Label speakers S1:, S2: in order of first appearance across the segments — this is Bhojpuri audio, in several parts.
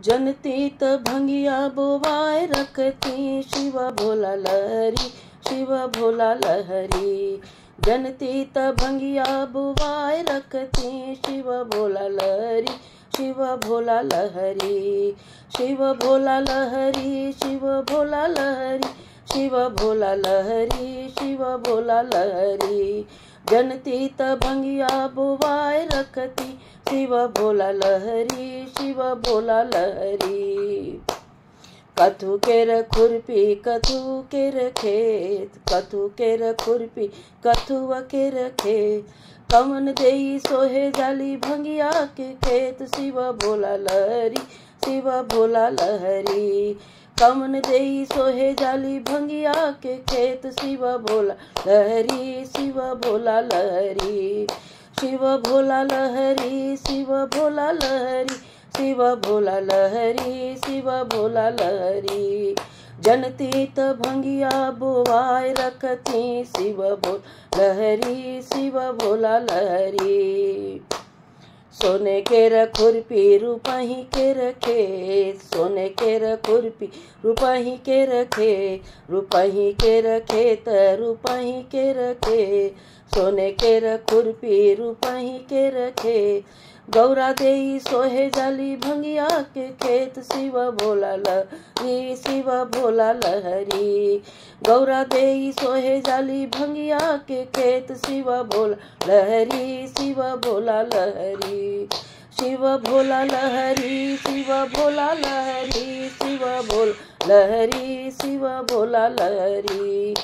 S1: जनती त भंगिया बोवाए रखती, शिव भोला लहरी, शिव भोला लहरी। जनती त भंगिया बोवाए रखती, शिव भोला लहरी, शिव भोला लहरी। शिव भोला लहरी, शिव भोला लहरी, शिव भोला लहरी, शिव भोला लहरी। जनती त भंगिया बोवाए रखती, शिव भोला लहरी, शिव भोला लहरी। कथु केर खुरपी कथु केर खेत, कथु केर खुरपी कथुआ केर खेत। कमन देई सोहे जाली भंगिया के खेत, शिव भोला लहरी, शिव भोला लहरी। कमन देई सोहे जाली भंगिया के खेत, शिव भोला लहरी, शिव भोला लहरी। शिव भोला लहरी, शिव भोला लहरी, शिव भोला लहरी, शिव भोला लहरी। जनती त भंगिया बोवाए रखती, शिव भोला लहरी, शिव भोला लहरी। सोने केर खुरपी रुपही केर खेत, सोने केर खुरपी रुपही केर खेत, रुपही केर खेत, रुपही केर खेत। सोने केर खुरपी रुपही केर खेत। गौरा देई सोहे जाली भंगिया के खेत, शिव भोला लहरी, शिव भोला लहरी। गौरा देई सोहे जाली भंगिया के खेत, शिव भोला लहरी, शिव भोला लहरी। शिव भोला लहरी, शिव भोला लहरी, शिव भोला लहरी, शिव भोला लहरी।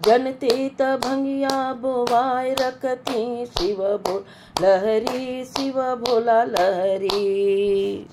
S1: जनती त भंगिया बोवाए रखती, शिव भोला लहरी, शिव भोला लहरी।